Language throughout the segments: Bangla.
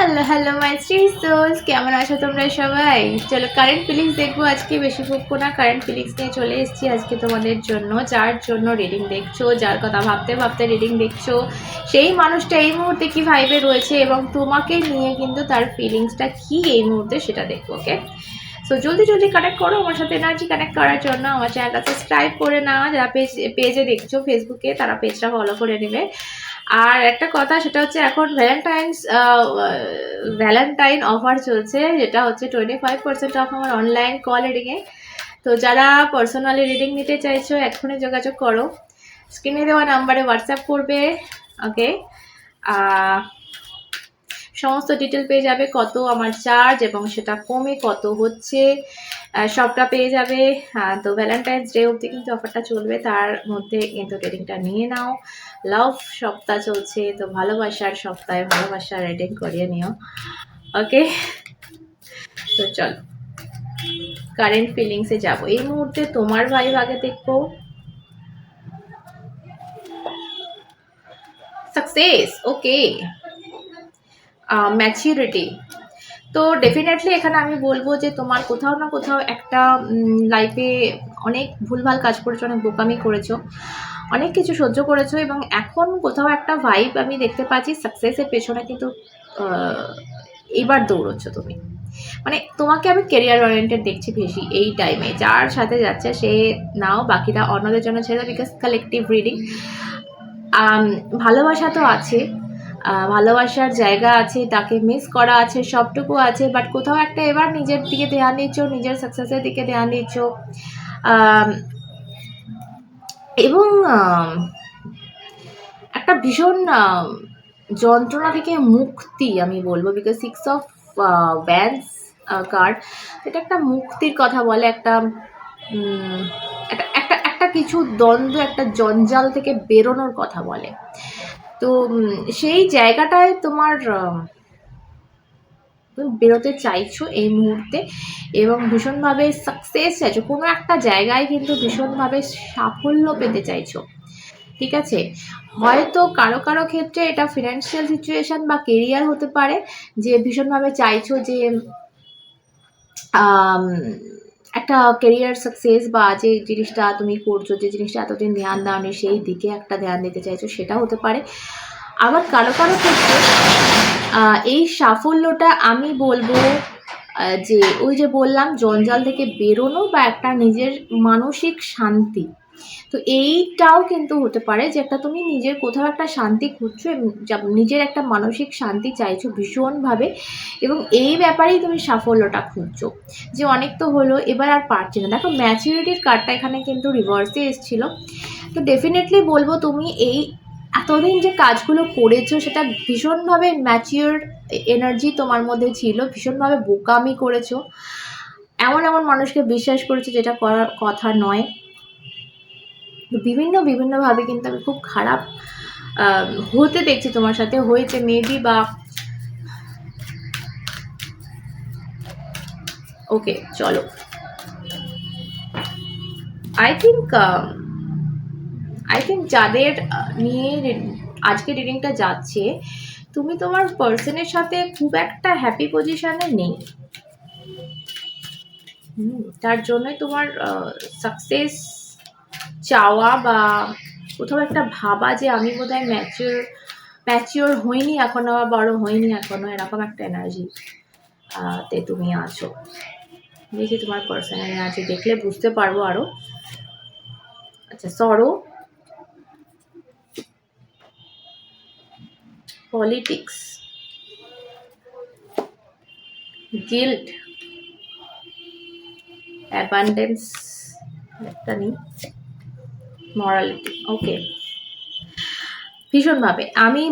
Hello hello my three souls, কেমন আছো তোমরা সবাই? চলো কারেন্ট ফিলিংস দেখবো আজকে। বেশি ফুকবো না, কারেন্ট ফিলিংস নিয়ে চলে এসেছি আজকে তোমাদের জন্য। যার জন্য রিডিং দেখছো, যার কথা ভাবতে ভাবতে রিডিং দেখছো, সেই মানুষটা এই মুহূর্তে কি ভাইবে রয়েছে এবং তোমাকে নিয়ে কিন্তু তার ফিলিংসটা কি এই মুহূর্তে সেটা দেখবো। ওকে, সো জলদি জলদি কানেক্ট করো আমার সাথে। এনার্জি কানেক্ট করার জন্য আমার চ্যানেলটা সাবস্ক্রাইব করে নাও। যারা পেজে দেখছো ফেসবুকে, তারা পেজটা ফলো করে নেবে। আর একটা কথা, সেটা হচ্ছে এখন ভ্যালেন্টাইন অফার চলছে, যেটা হচ্ছে 25% অফ আমার অনলাইন কল রিডিংয়ে। তো যারা পার্সোনালি রিডিং নিতে চাইছো এখনই যোগাযোগ করো, স্ক্রিনে দেওয়া নাম্বারে হোয়াটসঅ্যাপ করবে। ওকে, সমস্ত ডিটেল পেয়ে যাবে, কত আমার চার্জ এবং সেটা কমে কত হচ্ছে সবটা পেয়ে যাবে। তো ভ্যালেন্টাইন্স ডে অবধি কিন্তু অফারটা চলবে, তার মধ্যে কিন্তু রিডিংটা নিয়ে নাও। লাভ সপ্তাহ চলছে, তো ভালোবাসার সপ্তাহে ভালোবাসার রিডিং করিয়ে নিও। ওকে, তো চলো কারেন্ট ফিলিংসে যাবো। এই মুহূর্তে তোমার ভাইব আগে দেখবো। সাকসেস, ওকে, ম্যাচিউরিটি। তো ডেফিনেটলি এখানে আমি বলবো যে তোমার কোথাও না কোথাও একটা লাইফে অনেক ভুলভাল কাজ করেছো, অনেক বোকামি করেছো, অনেক কিছু সহ্য করেছো এবং এখন কোথাও একটা ভাইব আমি দেখতে পাচ্ছি সাকসেসের পেছনে কিন্তু এইবার দৌড়চ্ছ তুমি। মানে তোমাকে আমি কেরিয়ার ওরিয়েন্টেড দেখছি বেশি এই টাইমে। যার সাথে যাচ্ছে সে নাও, বাকিটা অন্যদের জন্য ছেড়ে, বিকজ কালেকটিভ রিডিং। ভালোবাসা তো আছে, ভালোবাসার জায়গা আছে, তাকে মিস করা আছে, সবটুকু আছে, বাট কোথাও একটা এবার নিজের দিকে ধ্যান দিচ্ছ, নিজের সাকসেসের দিকে ধ্যান দিচ্ছ এবং একটা ভীষণ যন্ত্রণা থেকে মুক্তি আমি বলবো, বিকজ 6 অফ ওয়ান্ডস কার্ড, এটা একটা মুক্তির কথা বলে, একটা একটা একটা কিছু দ্বন্দ্ব, একটা জঞ্জাল থেকে বেরোনোর কথা বলে। তো সেই জায়গাটায় তোমার তুমি বেরোতে চাইছো এই মুহূর্তে এবং ভীষণভাবে সাকসেস চাইছো, কোনো একটা জায়গায় কিন্তু ভীষণভাবে সাফল্য পেতে চাইছো। ঠিক আছে, হয়তো কারো কারো ক্ষেত্রে এটা ফিনান্সিয়াল সিচুয়েশন বা কেরিয়ার হতে পারে, যে ভীষণভাবে চাইছো যে একটা কেরিয়ার সাকসেস বা যে জিনিসটা তুমি করছো, যে জিনিসটা এতদিন ধ্যান দাওনি সেই দিকে একটা ধ্যান দিতে চাইছো, সেটা হতে পারে। আবার কারো কারো ক্ষেত্রে এই সাফল্যটা আমি বলবো যে ওই যে বললাম জঞ্জাল থেকে বেরোনো বা একটা নিজের মানসিক শান্তি। তো এইটাও কিন্তু হতে পারে যে একটা তুমি নিজের কোথাও একটা শান্তি খুঁজছো এবং নিজের একটা মানসিক শান্তি চাইছো ভীষণভাবে, এবং এই ব্যাপারেই তুমি সাফল্যটা খুঁজছো যে অনেক তো হলো, এবার আর পারছি না। দেখো ম্যাচুরিটির কার্ডটা এখানে কিন্তু রিভার্সে এসেছিলো। তো ডেফিনেটলি বলবো তুমি এই এতদিন যে কাজগুলো করেছো সেটা ভীষণভাবে ম্যাচিওর এনার্জি তোমার মধ্যে ছিল, ভীষণভাবে বোকামি করেছো, এমন এমন মানুষকে বিশ্বাস করেছো যেটা করার কথা নয়। বিভিন্নভাবে কিন্তু আমি খুব খারাপ হতে দেখছি তোমার সাথে, হয়েছে মেবি বা ওকে। চলো, আই থিঙ্ক যাদের নিয়ে আজকে রিডিংটা যাচ্ছে, তুমি তোমার পার্সনের সাথে খুব একটা হ্যাপি পজিশনে নেই। তার জন্যই তোমার সাকসেস চাওয়া বা কোথাও একটা ভাবা যে আমি বোধহয় ম্যাচিওর হইনি এখনো বা বড় হইনি এখনো, এরকম একটা এনার্জি তে তুমি আছো। দেখি তোমার পার্সোনাল এনার্জি দেখলে বুঝতে পারবো আরো। আচ্ছা, সরো, পলিটিক্স, গিল্ট, অ্যাবান্ডেন্স, একটা নেই, মরালিটি। ওকে, ভীষণভাবে আমি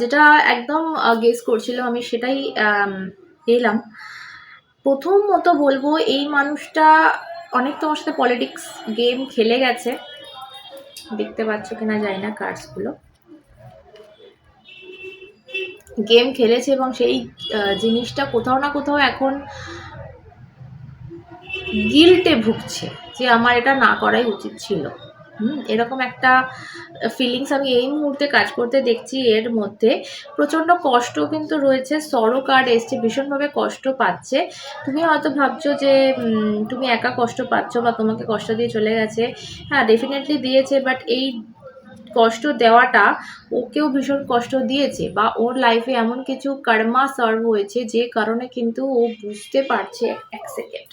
যেটা একদম গেস করছিলাম আমি সেটাই পেলাম। প্রথমত বলবো এই মানুষটা অনেক তোমার সাথে পলিটিক্স গেম খেলে গেছে, দেখতে পাচ্ছ কিনা জানি না কার্ডসগুলো, গেম খেলেছে এবং সেই জিনিসটা কোথাও না কোথাও এখন গিল্টে ভুগছে যে আমার এটা না করাই উচিত ছিল। এরকম একটা ফিলিংস আমি এই মুহূর্তে কাজ করতে দেখছি। এর মধ্যে প্রচণ্ড কষ্ট কিন্তু রয়েছে, সরো কার্ড এসছে, ভীষণভাবে কষ্ট পাচ্ছে। তুমি হয়তো ভাবছো যে তুমি একা কষ্ট পাচ্ছ বা তোমাকে কষ্ট দিয়ে চলে গেছে। হ্যাঁ, ডেফিনেটলি দিয়েছে, বাট এই কষ্ট দেওয়াটা ওকেও ভীষণ কষ্ট দিয়েছে, বা ওর লাইফে এমন কিছু কর্মা সার্ভ হয়েছে যে কারণে কিন্তু ও বুঝতে পারছে। এক সেকেন্ড,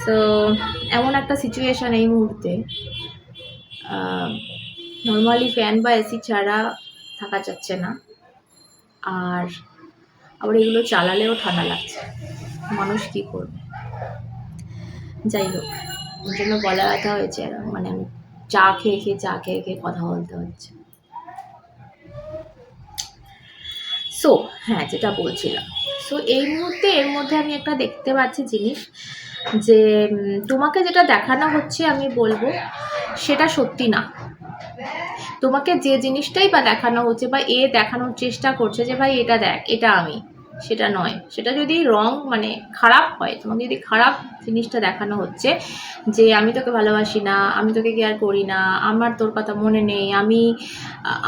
সো এমন একটা সিচুয়েশন এই মুহূর্তে, নর্মালি ফ্যান বা এসি ছাড়া থাকা যাচ্ছে না, আর আবার এগুলো চালালেও ঠান্ডা লাগছে। মানুষ কি করবে? যাই হোক, ওর জন্য গলা ব্যথা হয়েছে, মানে আমি চা খেয়ে কথা বলতে হচ্ছে। সো হ্যাঁ, যেটা বলছিলাম, সো এই মুহূর্তে এর মধ্যে আমি একটা দেখতে পাচ্ছি জিনিস, যে তোমাকে যেটা দেখানো হচ্ছে আমি বলবো সেটা সত্যি না। তোমাকে যে জিনিসটাই বা দেখানো হচ্ছে বা এ দেখানোর চেষ্টা করছে যে ভাই এটা দেখ, এটা আমি, সেটা নয়। সেটা যদি রং মানে খারাপ হয়, তোমাকে যদি খারাপ জিনিসটা দেখানো হচ্ছে যে আমি তোকে ভালোবাসি না, আমি তোকে কেয়ার করি না, আমার তোর কথা মনে নেই,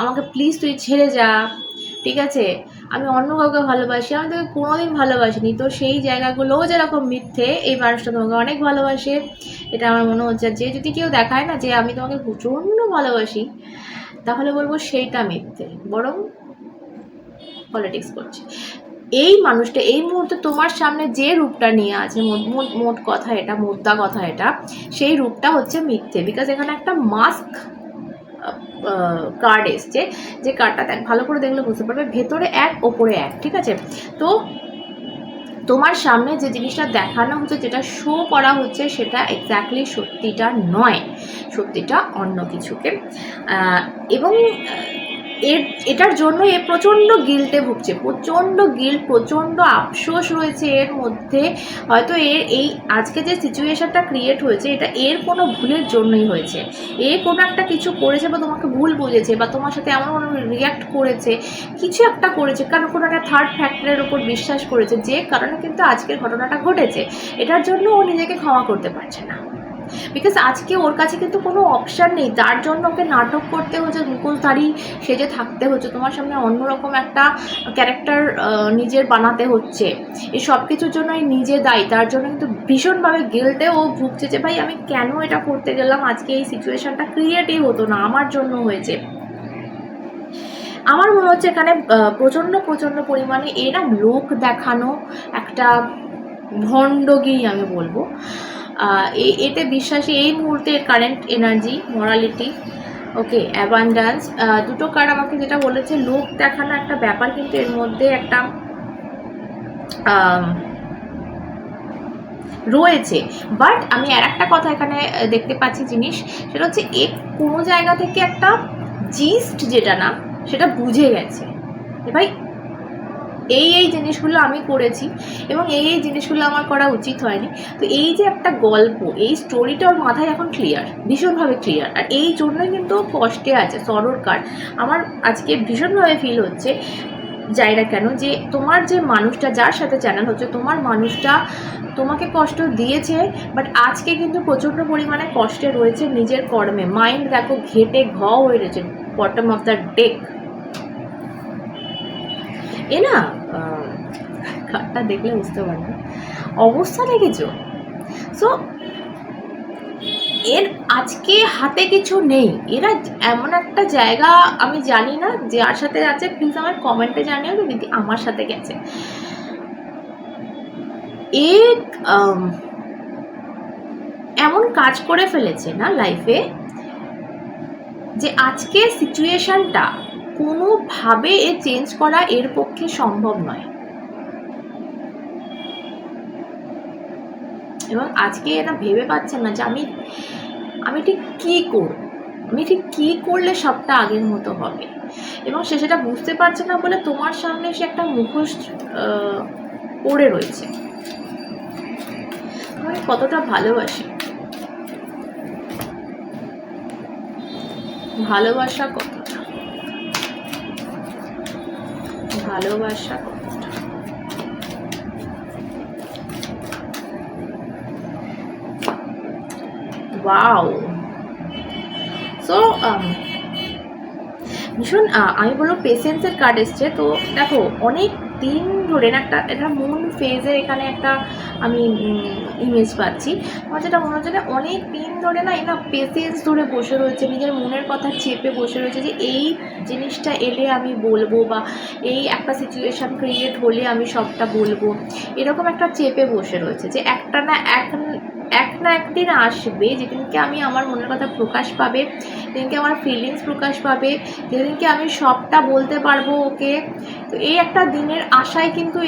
আমাকে প্লিজ তুই ছেড়ে যা, ঠিক আছে, আমি অন্য কাউকে ভালোবাসি, আমি তোকে কোনোদিন ভালোবাসিনি, তো সেই জায়গাগুলোও যেরকম মিথ্যে, এই মানুষটা তোমাকে অনেক ভালোবাসে, এটা আমার মনে হচ্ছে। যে যদি কেউ দেখায় না যে আমি তোমাকে প্রচণ্ড ভালোবাসি, তাহলে বলবো সেইটা মিথ্যে, বরং পলিটিক্স করছে। এই মানুষটা এই মুহূর্তে তোমার সামনে যে রূপটা নিয়ে আছে, মোট কথা এটা, মোদ্দা কথা এটা, সেই রূপটা হচ্ছে মিথ্যে। বিকজ এখানে একটা মাস্ক কার্ড এসছে, যে কার্ডটা ভালো করে দেখলে বুঝতে পারবে, ভেতরে এক ওপরে এক, ঠিক আছে। তো তোমার সামনে যে জিনিসটা দেখানো হচ্ছে, যেটা শো করা হচ্ছে, সেটা এক্স্যাক্টলি সত্যিটা নয়, সত্যিটা অন্য কিছুকে। এবং এটার জন্য এ প্রচণ্ড গিল্টে ভুগছে, প্রচণ্ড গিল্ট, প্রচণ্ড আফসোস রয়েছে এর মধ্যে। হয়তো এই আজকে যে সিচুয়েশনটা ক্রিয়েট হয়েছে, এটা এর কোনো ভুলের জন্যই হয়েছে। এ কোনো একটা কিছু করেছে, বা তোমাকে ভুল বুঝেছে, বা তোমার সাথে এমন কোনো রিয়াক্ট করেছে, কিছু একটা করেছে, কারণ কোনো একটা থার্ড ফ্যাক্টরের উপর বিশ্বাস করেছে, যে কারণে কিন্তু আজকের ঘটনাটা ঘটেছে। এটার জন্য ও নিজেকে ক্ষমা করতে পারছে না, বিকজ আজকে ওর কাছে কিন্তু কোনো অপশান নেই। তার জন্য ওকে নাটক করতে হচ্ছে, মুখোশধারী সেজে থাকতে হচ্ছে, তোমার সামনে অন্যরকম একটা ক্যারেক্টার নিজের বানাতে হচ্ছে। এই সব কিছুর জন্য নিজে দায়ী, তার জন্য কিন্তু ভীষণভাবে গিল্টে ও ভুগছে, যে ভাই আমি কেন এটা করতে গেলাম, আজকে এই সিচুয়েশনটা ক্রিয়েটই হতো না, আমার জন্য হয়েছে। আমার মনে হচ্ছে এখানে প্রচণ্ড পরিমাণে এরা লোক দেখানো একটা ভণ্ডগিরি আমি বলবো। এতে বিশ্বাসী এই মুহূর্তের কারেন্ট এনার্জি, মরালিটি, ওকে, অ্যাবান্ডান্স, দুটো কার্ড আমাকে যেটা বলেছে, লোক দেখানো একটা ব্যাপার কিন্তু এর মধ্যে একটা রয়েছে। বাট আমি আর একটা কথা এখানে দেখতে পাচ্ছি জিনিস, সেটা হচ্ছে কোনো জায়গা থেকে একটা জিস্ট যেটা না, সেটা বুঝে গেছে যে ভাই এই জিনিসগুলো আমি করেছি, এবং এই জিনিসগুলো আমার করা উচিত হয়নি। তো এই যে একটা গল্প, এই স্টোরিটা ওর মাথায় এখন ক্লিয়ার, ভীষণভাবে ক্লিয়ার, আর এই জন্যই কিন্তু কষ্টে আছে। সরোর কার্ড আমার আজকে ভীষণভাবে ফিল হচ্ছে, যাই না কেন, যে তোমার যে মানুষটা, যার সাথে চ্যানেল হচ্ছে, তোমার মানুষটা তোমাকে কষ্ট দিয়েছে, বাট আজকে কিন্তু প্রচণ্ড পরিমাণে কষ্টে রয়েছে নিজের কর্মে। মাইন্ড দেখো ঘেটে হয়ে রয়েছে, বটম অফ দ্য ডেক। এ না, কার্ডটা দেখলে বুঝতে পারবে অবস্থা, দেখেছো? সো এর আজকে হাতে কিছু নেই, এরা এমন একটা জায়গা, আমি জানি না যার সাথে আছে, প্লিজ আমার কমেন্টে জানিও যে দিদি আমার সাথে গেছে। এমন কাজ করে ফেলেছে না লাইফে, যে আজকে সিচুয়েশনটা কোনোভাবে চেঞ্জ করা এর পক্ষে সম্ভব নয়। এবং আজকে এরা ভেবে পাচ্ছে না যে আমি ঠিক কী করব, আমি ঠিক কী করলে সবটা আগের মতো হবে, এবং সে সেটা বুঝতে পারছে না বলে তোমার সামনে সে একটা মুখোশ পড়ে রয়েছে। আমি কতটা ভালোবাসি, ভালোবাসা কতটা, ভালোবাসা কতটা। ওয়াও। সো ভীষণ আমি বলবো পেশেন্সের কার্ড এসছে। তো দেখো অনেক দিন ধরে না একটা মুন ফেজের এখানে একটা আমি ইমেজ পাচ্ছি। আমার যেটা মনে হচ্ছে অনেক দিন ধরে না এই না পেশেন্স ধরে বসে রয়েছে, নিজের মনের কথা চেপে বসে রয়েছে যে এই জিনিসটা এলে আমি বলবো, বা এই একটা সিচুয়েশান ক্রিয়েট হলে আমি সবটা বলবো, এরকম একটা চেপে বসে রয়েছে যে একটা না একদিন আসবে যেদিনকে আমি আমার মনের কথা প্রকাশ পাবে, যেদিনকে আমার ফিলিংস প্রকাশ পাবে, যেদিনকে আমি সবটা বলতে পারবো ওকে। তো এই একটা দিনের আশায় কিন্তু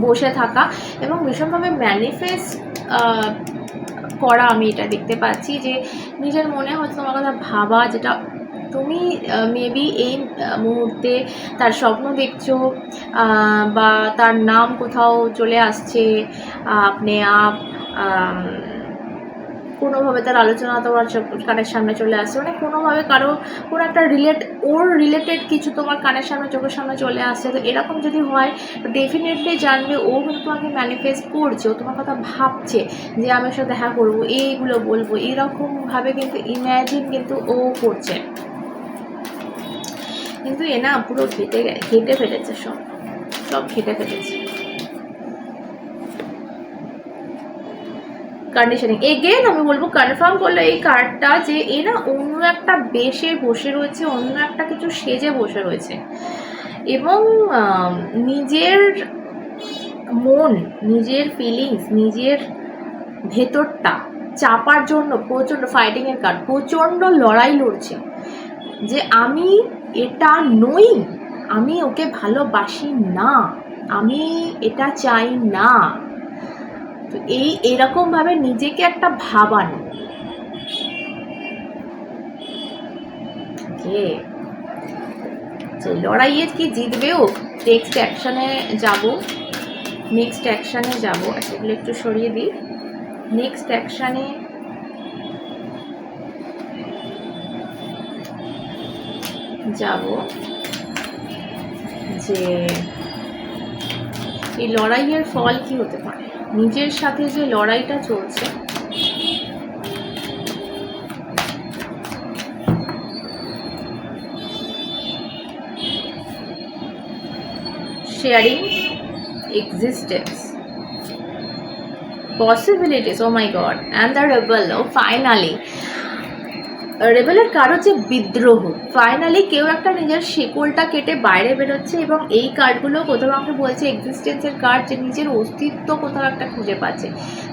বসে থাকা এবং ভীষণভাবে ম্যানিফেস্ট করা আমি এটা দেখতে পাচ্ছি যে নিজের মনে হচ্ছে তোমার কথা ভাবা, যেটা তুমি মেবি এই মুহূর্তে তার স্বপ্ন দেখছো, বা তার নাম কোথাও চলে আসছে আপনি আপ, কোনোভাবে তার আলোচনা তোমার কানের সামনে চলে আসছে, মানে কোনোভাবে কোনো একটা রিলেটেড কিছু তোমার কানের সামনে চোখের সামনে চলে আসছে। তো এরকম যদি হয় ডেফিনেটলি জানবে ও কিন্তু তোমাকে ম্যানিফেস্ট করছে, ও তোমার কথা ভাবছে যে আমি ওর সাথে দেখা করবো, এইগুলো বলবো, এরকমভাবে কিন্তু ইম্যাজিন কিন্তু ও করছে। কিন্তু এ না পুরো ঘেটে ফেলেছে, সব ঘেটে ফেলেছে। কন্ডিশনিং এগেন আমি বলবো কনফার্ম করলো এই কার্ডটা যে এ না অন্য একটা বেশে বসে রয়েছে, অন্য একটা কিছু সেজে বসে রয়েছে এবং নিজের মন, নিজের ফিলিংস, নিজের ভেতরটা চাপার জন্য প্রচণ্ড ফাইটিংয়ের কার্ড, প্রচণ্ড লড়াই লড়ছে যে আমি এটা নই, আমি ওকে ভালোবাসি না, আমি এটা চাই না। তো এরকমভাবে নিজেকে একটা ভাবানো। যে লড়াইয়ে কি জিতবেও, নেক্সট অ্যাকশানে যাব। এগুলো একটু সরিয়ে দিই। নেক্সট অ্যাকশানে যাব যে এই লড়াইয়ের ফল কি হতে পারে, নিজের সাথে যে লড়াইটা চলছে sharing existence, possibilities, oh my god, and the rebel, oh finally রেবেলের কারো যে বিদ্রোহ, ফাইনালি কেউ একটা নিজের শিকলটা কেটে বাইরে বেরোচ্ছে এবং এই কার্ডগুলো কোথাও আমাকে বলছে এক্সিস্টেন্সের কার্ড, যে নিজের অস্তিত্ব কোথাও একটা খুঁজে পাচ্ছে।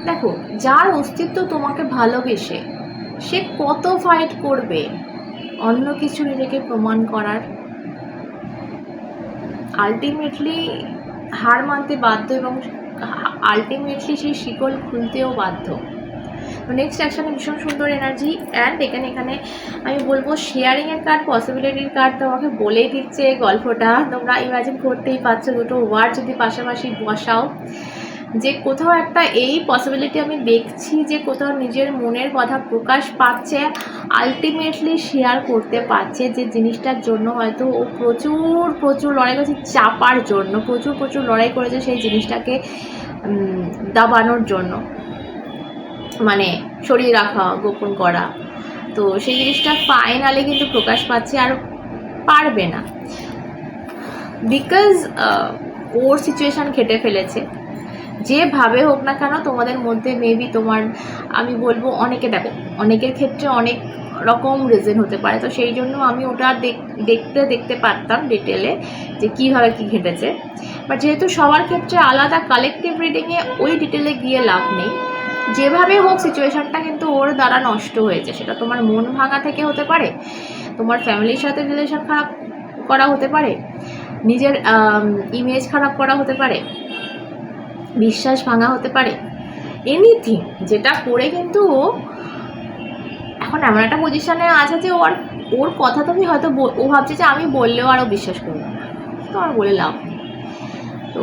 দেখো যার অস্তিত্ব তোমাকে ভালোবেসে সে কত ফাইট করবে অন্য কিছু নিজেকে প্রমাণ করার, আলটিমেটলি হার মানতে বাধ্য এবং আলটিমেটলি সেই শিকল খুলতেও বাধ্য। নেক্সট অ্যাকশানে ভীষণ সুন্দর এনার্জি অ্যান্ড এখানে আমি বলবো শেয়ারিংয়ের কার্ড, পসিবিলিটির কার্ড তোমাকে বলেই দিচ্ছে গল্পটা, তোমরা ইমাজিন করতেই পারছো দুটো ওয়ার্ড যদি পাশাপাশি বসাও যে কোথাও একটা এই পসিবিলিটি আমি দেখছি যে কোথাও নিজের মনের কথা প্রকাশ পাচ্ছে, আলটিমেটলি শেয়ার করতে পারছে যে জিনিসটার জন্য হয়তো ও প্রচুর লড়াই করেছে, চাপার জন্য প্রচুর লড়াই করেছে সেই জিনিসটাকে দাবানোর জন্য, মানে সরিয়ে রাখা, গোপন করা। তো সেই জিনিসটা ফাইনালি কিন্তু প্রকাশ পাচ্ছে আর পারবে না, বিকজ ওর সিচুয়েশান খেটে ফেলেছে। যেভাবে হোক না কেন তোমাদের মধ্যে মেবি আমি বলবো দেখো অনেকের ক্ষেত্রে অনেক রকম রিজন হতে পারে, তো সেই জন্য আমি ওটা দেখতে পারতাম ডিটেলে যে কীভাবে কী ঘটেছে, বাট যেহেতু সবার ক্ষেত্রে আলাদা, কালেকটিভ রিডিংয়ে ওই ডিটেলে গিয়ে লাভ নেই। যেভাবে হোক সিচুয়েশানটা কিন্তু ওর দ্বারা নষ্ট হয়েছে, সেটা তোমার মন ভাঙা থেকে হতে পারে, তোমার ফ্যামিলির সাথে রিলেশন খারাপ করা হতে পারে, নিজের ইমেজ খারাপ করা হতে পারে, বিশ্বাস ভাঙা হতে পারে, এনিথিং যেটা করে কিন্তু ও এখন এমন একটা পজিশনে আছে যে ওর কথা তুমি হয়তো ও ভাবছে যে আমি বললেও আরও বিশ্বাস করবো না, তো আর বলে লাভ নেই। তো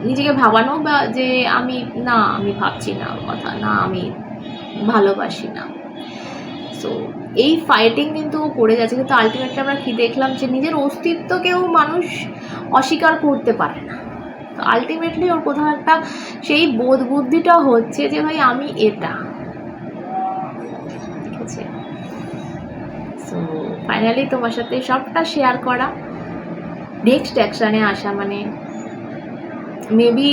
নিজেকে ভাবানো বা যে আমি ভাবছি না ওর কথা, না আমি ভালোবাসি না, সো এই ফাইটিং কিন্তু করে যাচ্ছে। কিন্তু আলটিমেটলি আমরা কি দেখলাম যে নিজের অস্তিত্বকেও মানুষ অস্বীকার করতে পারে না, তো আলটিমেটলি ওর কোথাও একটা সেই বোধ বুদ্ধিটা হচ্ছে যে ভাই আমি এটা, ঠিক আছে। সো ফাইনালি তোমার সাথে সবটা শেয়ার করা, নেক্সট অ্যাকশানে আসা, মানে মেবি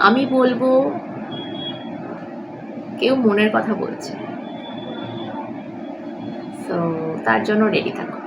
আমি বলবো কেউ মনের কথা বলছে, সো তার জন্য রেডি থাকো।